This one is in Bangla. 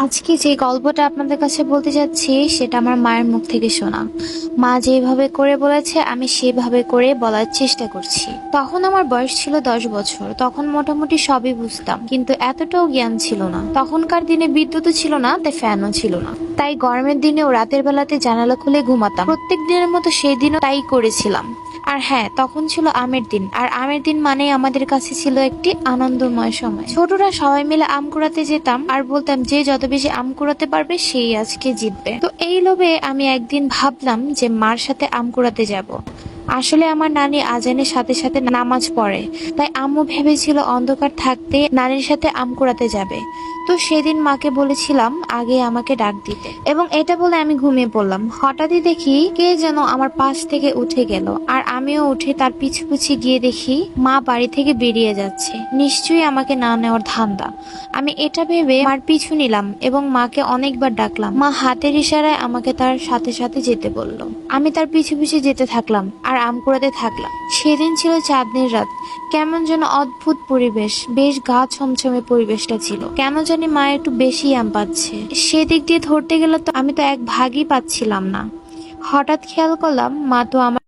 আজকে যে গল্পটা আপনাদের কাছে বলতে যাচ্ছি সেটা আমার মায়ের মুখ থেকে শোনা। মা যেভাবে করে বলেছে আমি সেভাবে করে বলার চেষ্টা করছি। তখন আমার বয়স ছিল 10 বছর। তখন মোটামুটি সবই বুঝতাম, কিন্তু এতটাও জ্ঞান ছিল না। তখনকার দিনে বিদ্যুৎও ছিল না, তাই ফ্যানও ছিল না। তাই গরমের দিনেও রাতের বেলাতে জানালা খুলে ঘুমাতাম। প্রত্যেক দিনের মতো সেই দিনও তাই করেছিলাম। আর হ্যাঁ, তখন ছিল আমের দিন, আর আমের দিন মানে আমাদের কাছে ছিল একটি আনন্দময় সময়। ছোটরা সবাই মিলে আম কুড়াতে যেতাম আর বলতাম যে যত বেশি আম কুড়াতে পারবে সেই আজকে জিতবে। তো এই লোভে আমি একদিন ভাবলাম যে মার সাথে আম কুড়াতে যাব। আসলে আমার নানি আজানের সাথে সাথে নামাজ পড়ে, তাই আম্মু ভেবেছিল অন্ধকার থাকতে নানির সাথে আম কুড়াতে যাবে। তো সেদিন মাকে বলেছিলাম আগে আমাকে ডাক দিতে, এবং এটা বলে আমি ঘুমিয়ে পড়লাম। হঠাৎই দেখি কে যেন আমার পাশ থেকে উঠে গেল, আর আমিও উঠে তার পিছু পিছু গিয়ে দেখি মা বাড়ি থেকে বেরিয়ে যাচ্ছে। নিশ্চয়ই আমাকে না নেওয়ার ধান্দা। আমি এটা ভেবে মার পিছু নিলাম এবং মাকে অনেকবার ডাকলাম। মা হাতের ইশারায় আমাকে তার সাথে সাথে যেতে বলল। আমি তার পিছু পিছু যেতে থাকলাম আর আম কুড়াতে থাকলাম। সেদিন ছিল চাঁদনির রাত। কেমন যেন অদ্ভুত পরিবেশ, বেশ গা ছমছমে পরিবেশটা ছিল। কেন জানি মা একটু বেশি আম পাচ্ছে। সেদিক দিয়ে ধরতে গেলে তো আমি তো এক ভাগই পাচ্ছিলাম না। হঠাৎ খেয়াল করলাম মা তো আমার